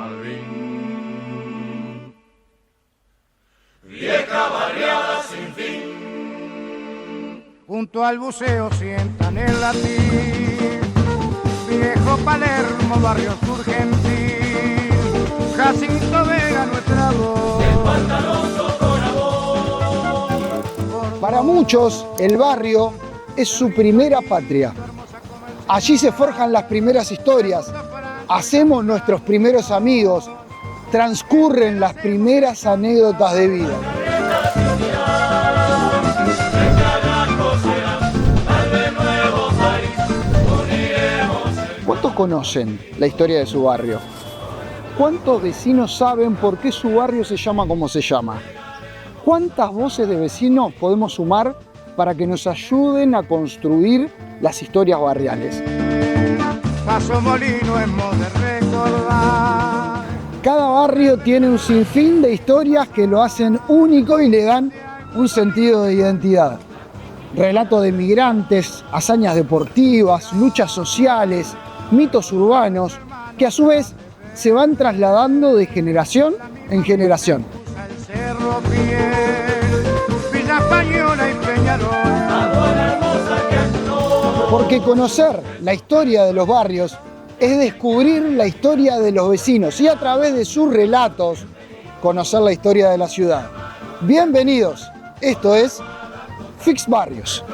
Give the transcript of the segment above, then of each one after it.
Malvin. Vieja barriada sin fin. Junto al buceo sientan el latín, viejo Palermo, barrio Surgentil, Jacinto Vega, nuestra voz. El pantalón tocó la voz. Para muchos, el barrio es su primera patria. Allí se forjan las primeras historias, hacemos nuestros primeros amigos, transcurren las primeras anécdotas de vida. ¿Cuántos conocen la historia de su barrio? ¿Cuántos vecinos saben por qué su barrio se llama como se llama? ¿Cuántas voces de vecinos podemos sumar para que nos ayuden a construir las historias barriales? Paso Molino es modo de recordar. Cada barrio tiene un sinfín de historias que lo hacen único y le dan un sentido de identidad. Relatos de migrantes, hazañas deportivas, luchas sociales, mitos urbanos, que a su vez se van trasladando de generación en generación. El Cerro Piel, Villa Española y Peñarol. Porque conocer la historia de los barrios es descubrir la historia de los vecinos y a través de sus relatos conocer la historia de la ciudad. Bienvenidos, esto es Fix Barrios.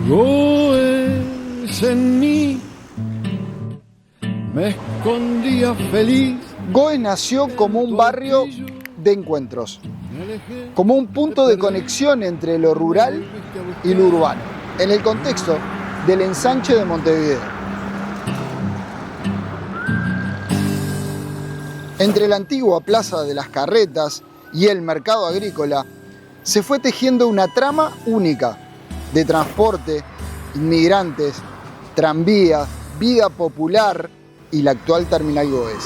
Goes en mí, me escondía feliz. Goes nació como un barrio de encuentros, como un punto de conexión entre lo rural y lo urbano, en el contexto del ensanche de Montevideo. Entre la antigua Plaza de las Carretas y el mercado agrícola se fue tejiendo una trama única de transporte, inmigrantes, tranvías, vida popular y la actual terminal Goes.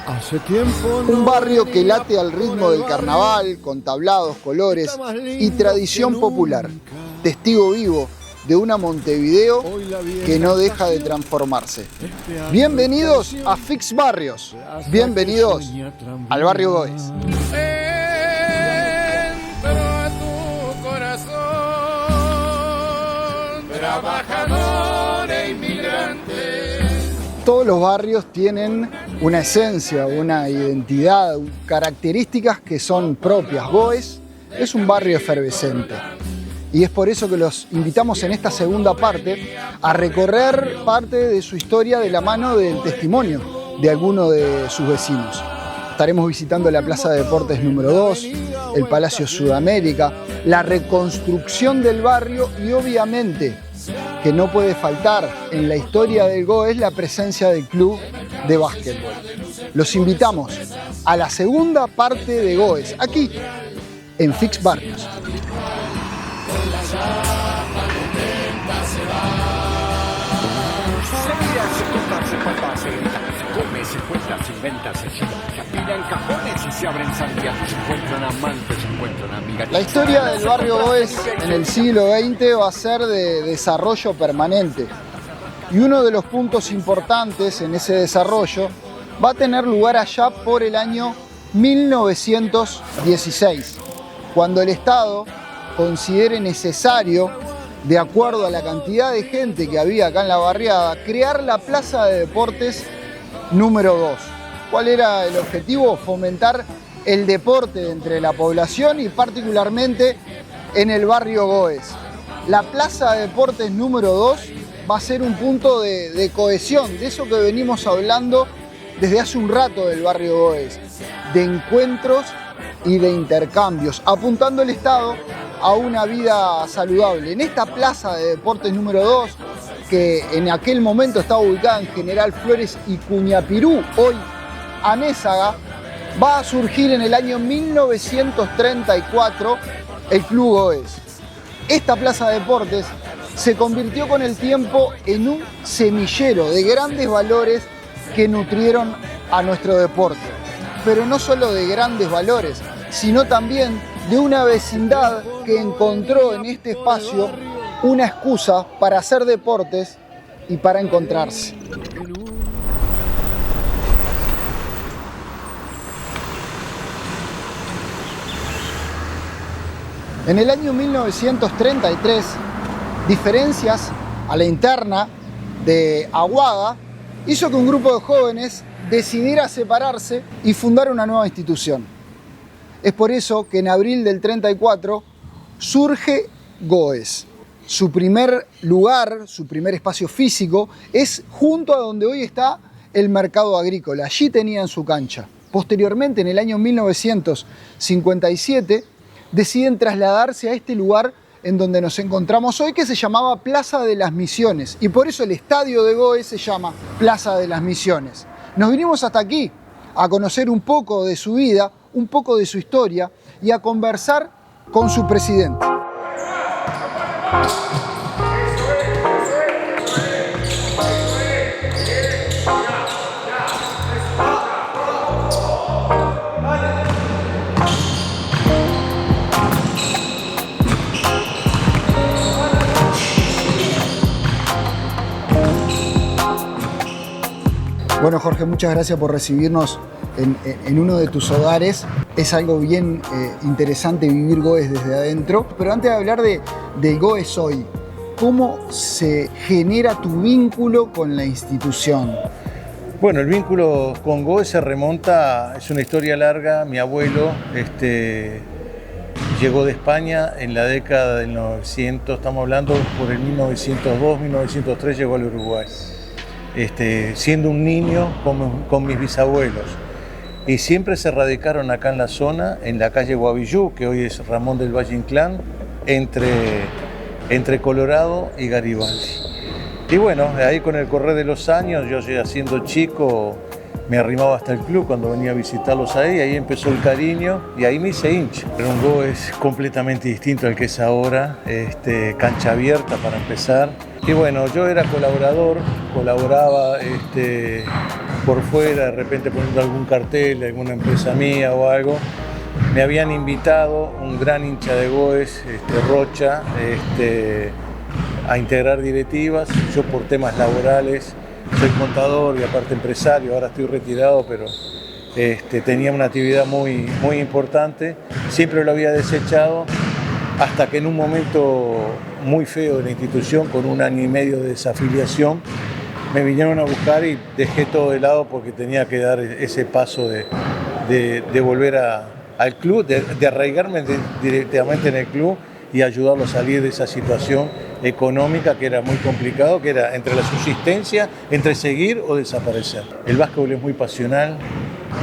Hace tiempo Un barrio que late al ritmo del carnaval, con tablados, colores y tradición popular. Testigo vivo de una Montevideo que no deja de transformarse. Bienvenidos a Fix Barrios. Bienvenidos al barrio Goes. Trabajador e inmigrante. Todos los barrios tienen una esencia, una identidad, características que son propias. Goes es un barrio efervescente y es por eso que los invitamos en esta segunda parte a recorrer parte de su historia de la mano del testimonio de algunos de sus vecinos. Estaremos visitando la Plaza de Deportes número 2, el Palacio Sudamérica, la reconstrucción del barrio y obviamente que no puede faltar en la historia del Goes la presencia del club de básquetbol. Los invitamos a la segunda parte de Goes, aquí en Fix Barrios. Come, se cuenta, se inventa, se apila en cajones y se abren sandías. Se encuentran amantes, se encuentran amigas. La historia del barrio Goes en el siglo XX va a ser de desarrollo permanente. Y uno de los puntos importantes en ese desarrollo va a tener lugar allá por el año 1916, cuando el Estado considere necesario, de acuerdo a la cantidad de gente que había acá en la barriada, crear la Plaza de Deportes número 2. ¿Cuál era el objetivo? Fomentar el deporte entre la población y particularmente en el barrio Goes. La Plaza de Deportes número 2 va a ser un punto de cohesión, de eso que venimos hablando desde hace un rato del barrio Goes, de encuentros y de intercambios, apuntando el Estado a una vida saludable. En esta Plaza de Deportes número 2, que en aquel momento estaba ubicada en General Flores y Cuñapirú, hoy Anésaga, va a surgir en el año 1934 el Club Goes. Esta Plaza de Deportes se convirtió con el tiempo en un semillero de grandes valores que nutrieron a nuestro deporte. Pero no solo de grandes valores, sino también de una vecindad que encontró en este espacio una excusa para hacer deportes y para encontrarse. En el año 1933, diferencias a la interna de Aguada hizo que un grupo de jóvenes decidiera separarse y fundar una nueva institución. Es por eso que en abril del 34 surge GOES. Su primer lugar, su primer espacio físico es junto a donde hoy está el mercado agrícola. Allí tenían su cancha. Posteriormente, en el año 1957, deciden trasladarse a este lugar en donde nos encontramos hoy, que se llamaba Plaza de las Misiones, y por eso el estadio de GOES se llama Plaza de las Misiones. Nos vinimos hasta aquí a conocer un poco de su vida, un poco de su historia y a conversar con su presidente. Bueno, Jorge, muchas gracias por recibirnos en uno de tus hogares. Es algo bien interesante vivir GOES desde adentro. Pero antes de hablar de GOES hoy, ¿cómo se genera tu vínculo con la institución? Bueno, el vínculo con GOES se remonta, es una historia larga. Mi abuelo llegó de España en la década del 900, estamos hablando por el 1902, 1903 llegó al Uruguay. Siendo un niño con mis bisabuelos, y siempre se radicaron acá en la zona, en la calle Guavillú, que hoy es Ramón del Valle Inclán, entre Colorado y Garibaldi. Y bueno, ahí con el correr de los años, yo ya siendo chico, me arrimaba hasta el club cuando venía a visitarlos ahí empezó el cariño y ahí me hice hincha. Pero un GOES completamente distinto al que es ahora, cancha abierta para empezar. Y bueno, yo era colaborador, colaboraba por fuera, de repente poniendo algún cartel de alguna empresa mía o algo. Me habían invitado un gran hincha de GOES, Rocha, a integrar directivas. Yo por temas laborales, soy contador y aparte empresario, ahora estoy retirado, pero tenía una actividad muy, muy importante. Siempre lo había desechado hasta que en un momento muy feo de la institución, con 1 año y medio de desafiliación, me vinieron a buscar y dejé todo de lado porque tenía que dar ese paso de volver al club, de arraigarme directamente en el club y ayudarlo a salir de esa situación económica que era muy complicado, que era entre la subsistencia, entre seguir o desaparecer. El básquetbol es muy pasional,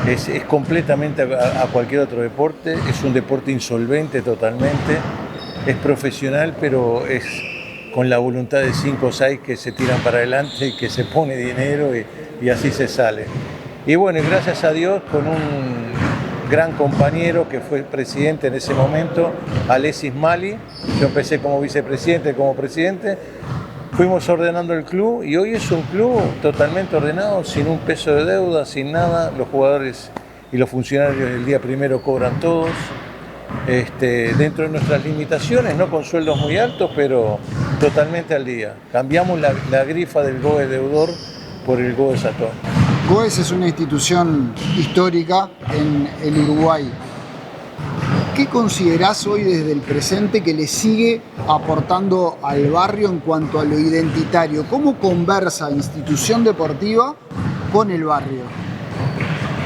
es completamente a cualquier otro deporte, es un deporte insolvente totalmente, es profesional, pero es con la voluntad de 5 o 6 que se tiran para adelante y que se pone dinero y así se sale. Y bueno, y gracias a Dios, con un gran compañero que fue presidente en ese momento, Alexis Mali, yo empecé como vicepresidente, como presidente, fuimos ordenando el club y hoy es un club totalmente ordenado, sin un peso de deuda, sin nada. Los jugadores y los funcionarios el día primero cobran todos, dentro de nuestras limitaciones, no con sueldos muy altos, pero totalmente al día. Cambiamos la grifa del GOES deudor por el GOES Atón. GOES es una institución histórica en el Uruguay. ¿Qué considerás hoy desde el presente que le sigue aportando al barrio en cuanto a lo identitario? ¿Cómo conversa institución deportiva con el barrio?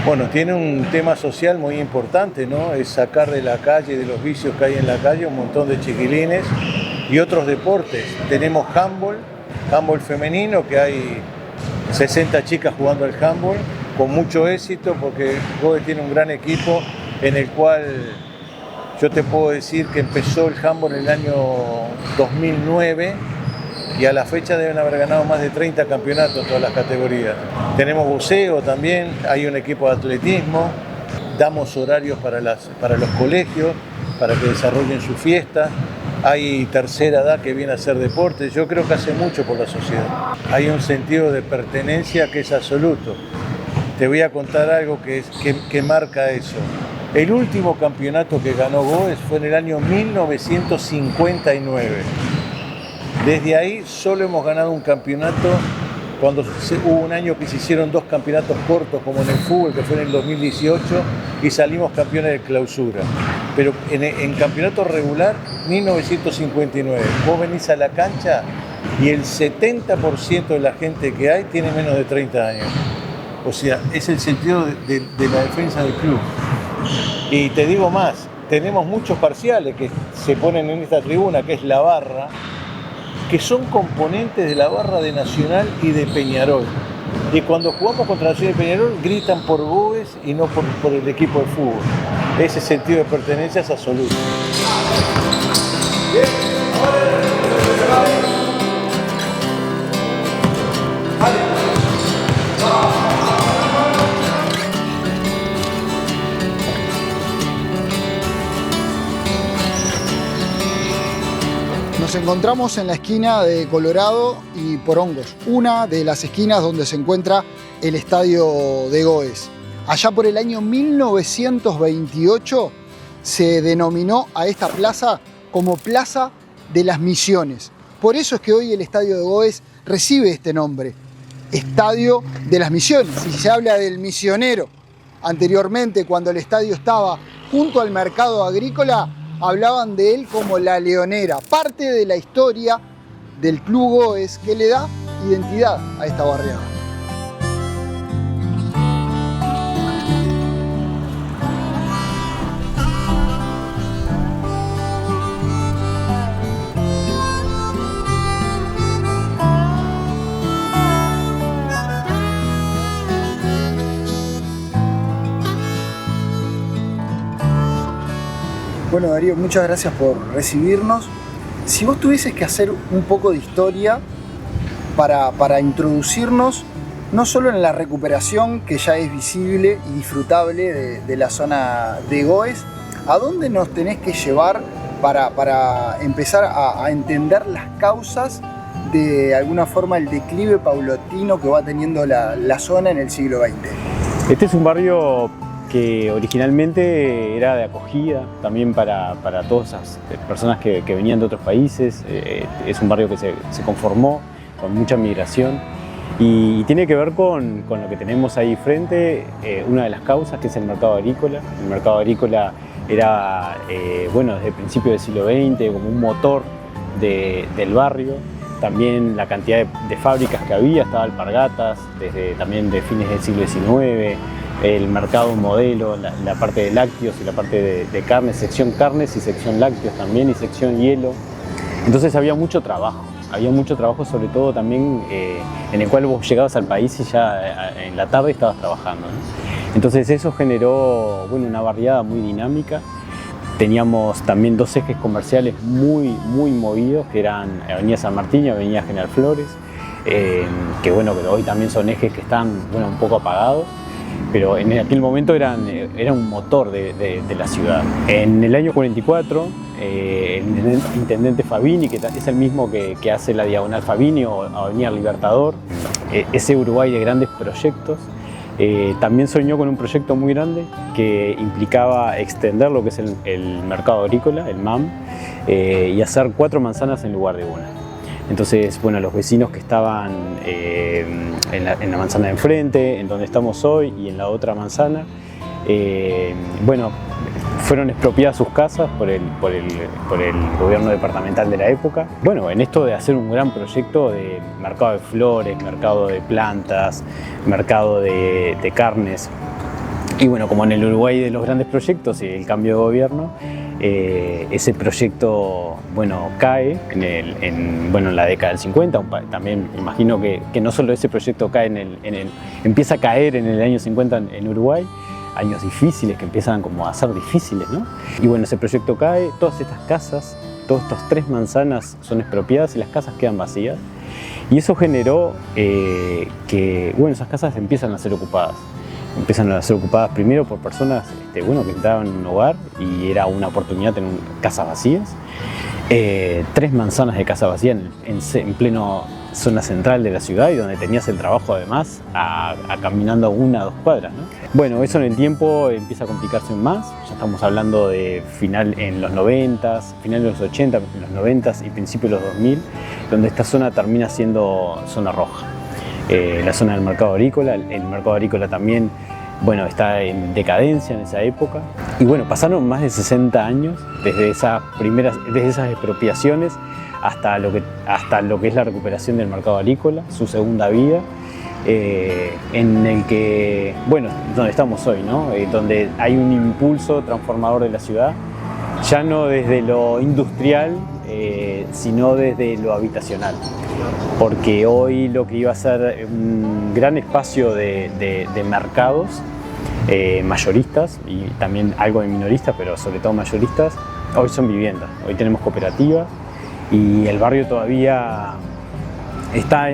Bueno, tiene un tema social muy importante, ¿no? Es sacar de la calle, de los vicios que hay en la calle, un montón de chiquilines y otros deportes. Tenemos handball femenino, que hay 60 chicas jugando al handball, con mucho éxito, porque GOES tiene un gran equipo en el cual yo te puedo decir que empezó el handball en el año 2009 y a la fecha deben haber ganado más de 30 campeonatos en todas las categorías. Tenemos buceo también, hay un equipo de atletismo, damos horarios para los colegios, para que desarrollen su fiesta. hay tercera edad que viene a hacer deporte. Yo creo que hace mucho por la sociedad. Hay un sentido de pertenencia que es absoluto. Te voy a contar algo que marca eso. El último campeonato que ganó Goes fue en el año 1959. Desde ahí solo hemos ganado un campeonato cuando hubo un año que se hicieron 2 campeonatos cortos como en el fútbol, que fue en el 2018, y salimos campeones de clausura. Pero en campeonato regular, 1959. Vos venís a la cancha y el 70% de la gente que hay tiene menos de 30 años. O sea, es el sentido de la defensa del club. Y te digo más, tenemos muchos parciales que se ponen en esta tribuna, que es la barra, que son componentes de la barra de Nacional y de Peñarol. Y cuando jugamos contra Nacional y Peñarol gritan por Goes y no por el equipo de fútbol. Ese sentido de pertenencia es absoluto. Nos encontramos en la esquina de Colorado y Porongos, una de las esquinas donde se encuentra el estadio de Goes. Allá por el año 1928 se denominó a esta plaza como Plaza de las Misiones. Por eso es que hoy el estadio de Goes recibe este nombre, Estadio de las Misiones. Y se habla del misionero. Anteriormente, cuando el estadio estaba junto al mercado agrícola, hablaban de él como la Leonera, parte de la historia del Club Goes que le da identidad a esta barriada. Bueno, Darío, muchas gracias por recibirnos. Si vos tuvieses que hacer un poco de historia para introducirnos, no solo en la recuperación, que ya es visible y disfrutable de la zona de Goes, ¿a dónde nos tenés que llevar para empezar a entender las causas de alguna forma el declive paulatino que va teniendo la zona en el siglo XX? Este es un barrio que originalmente era de acogida también para todas esas personas que venían de otros países. Es un barrio que se conformó con mucha migración y tiene que ver con lo que tenemos ahí frente, una de las causas, que es el mercado agrícola. El mercado agrícola era, bueno, desde el principio del siglo XX como un motor del barrio. También la cantidad de fábricas que había, estaba Alpargatas, desde también de fines del siglo XIX, el mercado modelo, la parte de lácteos y la parte de carnes, sección carnes y sección lácteos también, y sección hielo. Entonces había mucho trabajo sobre todo también en el cual vos llegabas al país y ya en la tarde estabas trabajando, ¿no? Entonces eso generó, bueno, una barriada muy dinámica. Teníamos también 2 ejes comerciales muy movidos, que eran Avenida San Martín y Avenida General Flores, que bueno, pero hoy también son ejes que están, bueno, un poco apagados, pero en aquel momento era un motor de la ciudad. En el año 44, el intendente Fabini, que es el mismo que hace la Diagonal Fabini o Avenida Libertador, ese Uruguay de grandes proyectos, también soñó con un proyecto muy grande que implicaba extender lo que es el mercado agrícola, el MAM, y hacer 4 manzanas en lugar de una. Entonces, bueno, los vecinos que estaban en la manzana de enfrente, en donde estamos hoy, y en la otra manzana, bueno, fueron expropiadas sus casas por el gobierno departamental de la época. Bueno, en esto de hacer un gran proyecto de mercado de flores, mercado de plantas, mercado de carnes. Y bueno, como en el Uruguay de los grandes proyectos y el cambio de gobierno, ese proyecto, bueno, cae en la década del 50. También imagino que no solo ese proyecto cae empieza a caer en el año 50 en Uruguay, años difíciles que empiezan como a ser difíciles, ¿no? Y bueno, ese proyecto cae, todas estas casas, todas estas 3 manzanas son expropiadas y las casas quedan vacías. Y eso generó que, bueno, esas casas empiezan a ser ocupadas. Empiezan a ser ocupadas primero por personas, bueno, que entraban en un hogar y era una oportunidad tener casas vacías. 3 manzanas de casa vacía en pleno zona central de la ciudad y donde tenías el trabajo además caminando 1 o 2 cuadras, ¿no? Bueno, eso en el tiempo empieza a complicarse más, ya estamos hablando de final en los 90, final de los 80, en los 90 y principios de los 2000, donde esta zona termina siendo zona roja. La zona del mercado agrícola, el mercado agrícola también, bueno, está en decadencia en esa época. Y bueno, pasaron más de 60 años desde esas expropiaciones hasta lo que es la recuperación del mercado agrícola, su segunda vida, en el que, bueno, donde estamos hoy, ¿no? Donde hay un impulso transformador de la ciudad, ya no desde lo industrial, sino desde lo habitacional. Porque hoy lo que iba a ser un gran espacio de mercados mayoristas y también algo de minoristas, pero sobre todo mayoristas, hoy son viviendas. Hoy tenemos cooperativas y el barrio todavía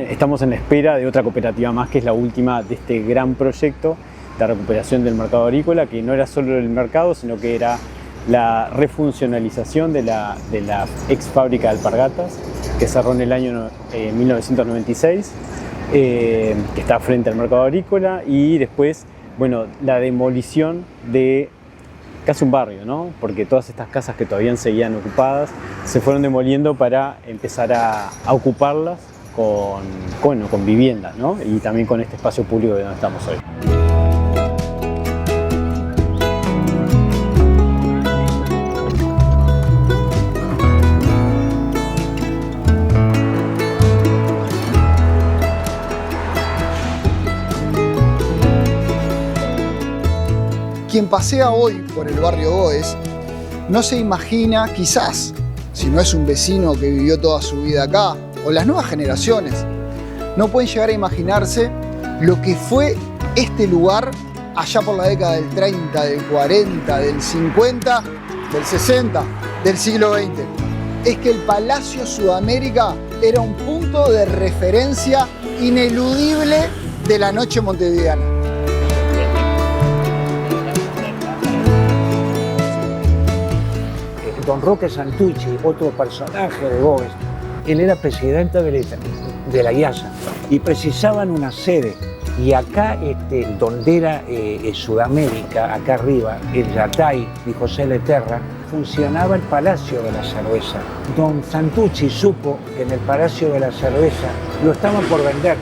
estamos en la espera de otra cooperativa más, que es la última de este gran proyecto de recuperación del mercado agrícola, que no era solo el mercado, sino que era la refuncionalización de la ex fábrica de alpargatas, que cerró en el año 1996, que está frente al mercado agrícola, y después, bueno, la demolición de casi un barrio, ¿no? Porque todas estas casas que todavía seguían ocupadas se fueron demoliendo para empezar a ocuparlas con viviendas, ¿no? Y también con este espacio público de donde estamos hoy. Quien pasea hoy por el barrio Goes no se imagina, quizás, si no es un vecino que vivió toda su vida acá, o las nuevas generaciones, no pueden llegar a imaginarse lo que fue este lugar allá por la década del 30, del 40, del 50, del 60, del siglo XX. Es que el Palacio Sudamérica era un punto de referencia ineludible de la noche montevideana. Don Roque Santucci, otro personaje de Goes, él era presidente de la IASA y precisaban una sede. Y acá, donde era Sudamérica, acá arriba, el Yatay y José Leterra, funcionaba el Palacio de la Cerveza. Don Santucci supo que en el Palacio de la Cerveza lo estaban por vender.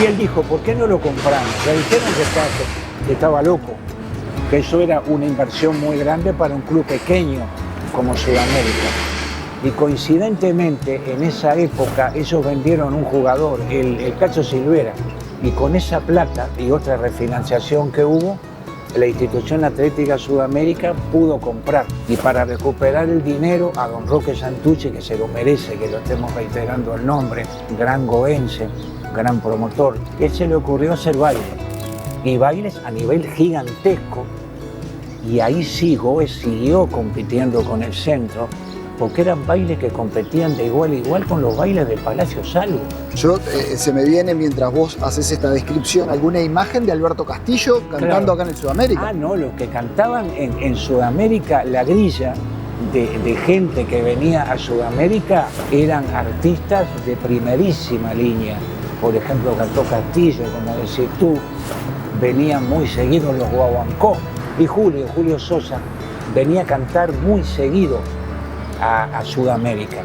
Y él dijo, ¿por qué no lo compramos? Le dijeron que estaba loco, que eso era una inversión muy grande para un club pequeño como Sudamérica. Y coincidentemente, en esa época, ellos vendieron un jugador, el Cacho Silvera, y con esa plata y otra refinanciación que hubo, la institución atlética Sudamérica pudo comprar. Y para recuperar el dinero, a don Roque Santucci, que se lo merece, que lo estemos reiterando el nombre, gran goense, gran promotor, él se le ocurrió hacer bailes. Y bailes a nivel gigantesco. Y ahí sí, Goes siguió compitiendo con el centro, porque eran bailes que competían de igual a igual con los bailes del Palacio Salvo. Se me viene, mientras vos haces esta descripción, alguna imagen de Alberto Castillo cantando acá en el Sudamérica. Ah, no, los que cantaban en Sudamérica, la grilla de gente que venía a Sudamérica eran artistas de primerísima línea. Por ejemplo, cantó Castillo, como decís tú, venían muy seguidos los Guaguancó. Y Julio Sosa, venía a cantar muy seguido a Sudamérica.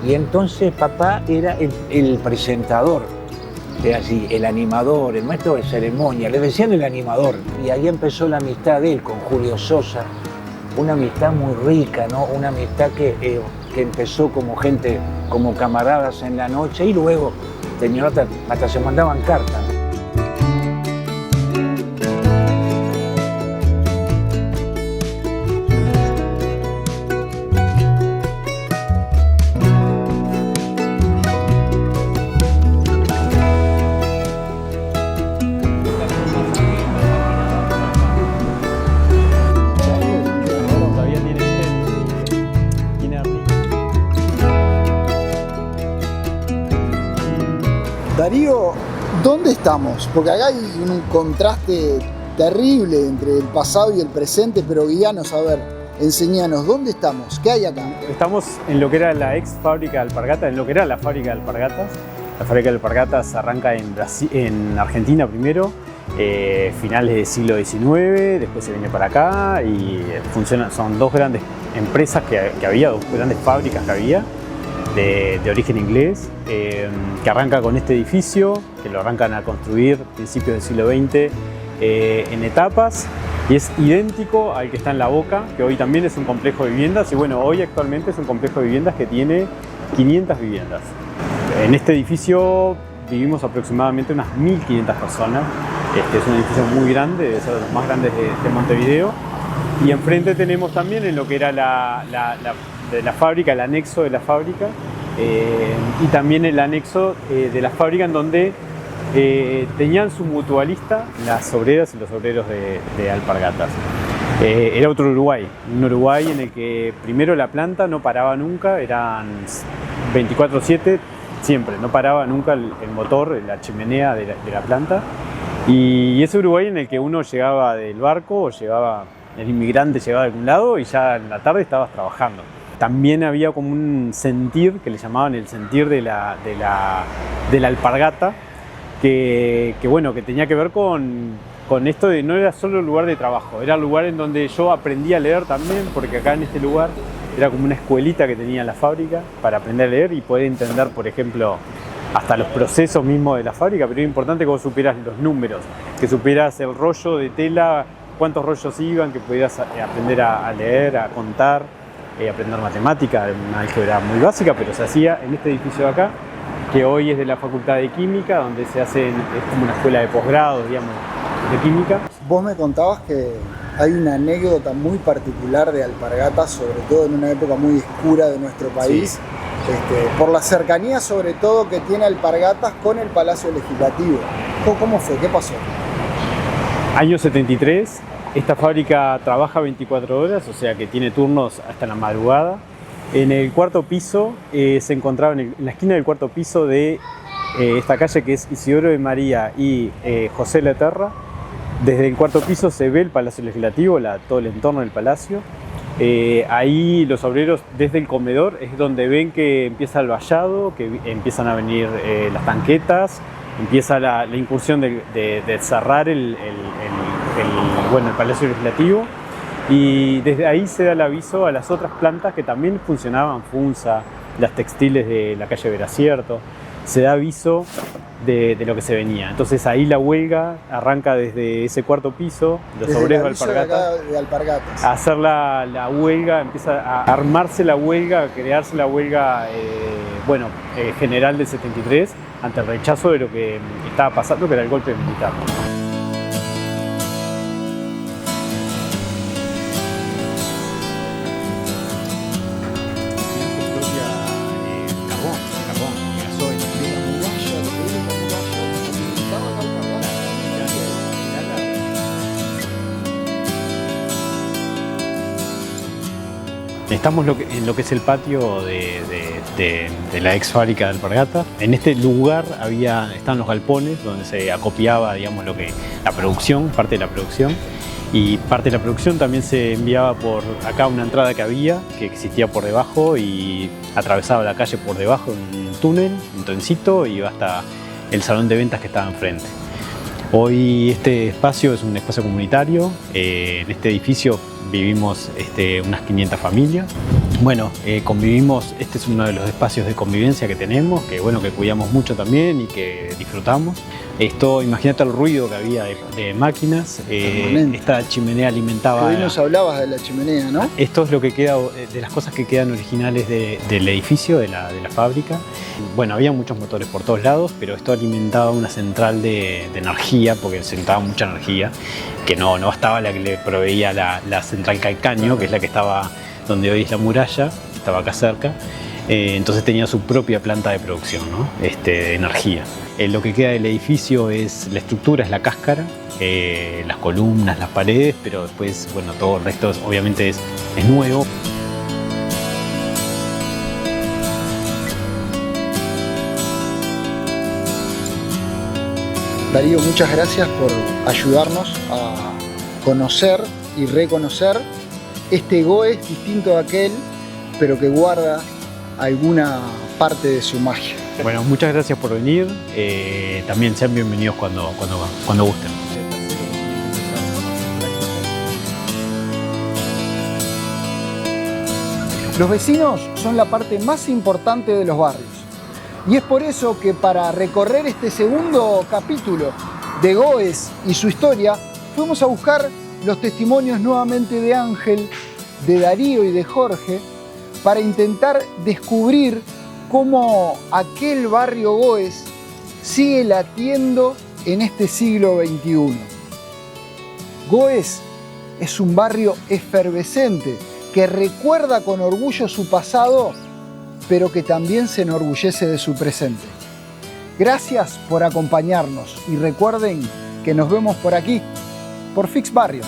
Y entonces papá era el presentador, era así, el animador, el maestro de ceremonia, le decían el animador. Y ahí empezó la amistad de él con Julio Sosa, una amistad muy rica, ¿no? Una amistad que empezó como gente, como camaradas en la noche, y luego hasta se mandaban cartas. Darío, ¿dónde estamos? Porque acá hay un contraste terrible entre el pasado y el presente, pero guíanos a ver, enseñanos, ¿dónde estamos? ¿Qué hay acá? Estamos en lo que era la ex fábrica de alpargatas, en lo que era la fábrica de alpargatas. La fábrica de alpargatas arranca en Argentina primero, finales del siglo XIX, después se viene para acá y son dos grandes empresas que había, dos grandes fábricas que había de origen inglés, que arranca con este edificio, que lo arrancan a construir a principios del siglo XX en etapas, y es idéntico al que está en La Boca, que hoy también es un complejo de viviendas, y bueno, hoy actualmente es un complejo de viviendas que tiene 500 viviendas. En este edificio vivimos aproximadamente unas 1.500 personas. Es un edificio muy grande, debe ser de los más grandes de Montevideo. Y enfrente tenemos también en lo que era de la fábrica, el anexo de la fábrica, y también el anexo de la fábrica en donde tenían su mutualista las obreras y los obreros de alpargatas. Era otro Uruguay, un Uruguay en el que primero la planta no paraba nunca, eran 24/7, siempre, no paraba nunca el motor, la chimenea de la planta. Y ese Uruguay en el que uno llegaba del barco o el inmigrante llegaba de algún lado y ya en la tarde estabas trabajando. También había como un sentir, que le llamaban el sentir de la alpargata, que tenía que ver con esto de no era solo el lugar de trabajo, era el lugar en donde yo aprendí a leer también, porque acá en este lugar era como una escuelita que tenía la fábrica para aprender a leer y poder entender, por ejemplo, hasta los procesos mismos de la fábrica, pero era importante que vos supieras los números, que supieras el rollo de tela, cuántos rollos iban, que pudieras aprender a leer, a contar, aprender matemática, una álgebra muy básica, pero se hacía en este edificio de acá, que hoy es de la Facultad de Química, donde es como una escuela de posgrado, digamos, de química. Vos me contabas que hay una anécdota muy particular de alpargatas, sobre todo en una época muy oscura de nuestro país, sí. Por la cercanía sobre todo que tiene Alpargatas con el Palacio Legislativo. ¿Cómo fue? ¿Qué pasó? Año 73, esta fábrica trabaja 24 horas, o sea que tiene turnos hasta la madrugada. En el cuarto piso se encontraba en la esquina del cuarto piso de esta calle que es Isidoro de María y José Laterra. Desde el cuarto piso se ve el Palacio Legislativo, todo el entorno del palacio. Ahí los obreros desde el comedor es donde ven que empieza el vallado, que empiezan a venir las tanquetas, empieza la incursión de cerrar el Palacio Legislativo, y desde ahí se da el aviso a las otras plantas que también funcionaban, Funza, las textiles de la calle Veracierto, se da aviso de lo que se venía. Entonces ahí la huelga arranca desde ese cuarto piso, los obreros de Alpargatas, a hacer la huelga, empieza a armarse la huelga, a crearse la huelga general del 73, ante el rechazo de lo que estaba pasando, que era el golpe militar. Estamos en lo que es el patio de la ex fábrica de Alpargatas. En este lugar estaban los galpones donde se acopiaba, digamos, la producción, parte de la producción. Y parte de la producción también se enviaba por acá una entrada que existía por debajo y atravesaba la calle por debajo en un túnel, un trencito, y iba hasta el salón de ventas que estaba enfrente. Hoy este espacio es un espacio comunitario. En este edificio vivimos unas 500 familias. Bueno, convivimos, este es uno de los espacios de convivencia que tenemos, que cuidamos mucho también y que disfrutamos. Esto, imagínate el ruido que había de máquinas, esta chimenea alimentaba... Hoy nos hablabas de la chimenea, ¿no? Esto es lo que queda, de las cosas que quedan originales del edificio, de la fábrica. Bueno, había muchos motores por todos lados, pero esto alimentaba una central de energía, porque se necesitaba mucha energía, que no bastaba la que le proveía la central Calcaño, que es la que estaba donde hoy es la muralla, estaba acá cerca. Entonces tenía su propia planta de producción, ¿no? De energía. Lo que queda del edificio es la estructura, es la cáscara, las columnas, las paredes, pero después, todo el resto obviamente es nuevo. Darío, muchas gracias por ayudarnos a conocer y reconocer este Goes distinto a aquel, pero que guarda alguna parte de su magia. Bueno, muchas gracias por venir. También sean bienvenidos cuando gusten. Los vecinos son la parte más importante de los barrios. Y es por eso que para recorrer este segundo capítulo de Goes y su historia, fuimos a buscar los testimonios nuevamente de Ángel, de Darío y de Jorge, para intentar descubrir cómo aquel barrio Goes sigue latiendo en este siglo XXI. Goes es un barrio efervescente que recuerda con orgullo su pasado, pero que también se enorgullece de su presente. Gracias por acompañarnos y recuerden que nos vemos por aquí, por Fix Barrios.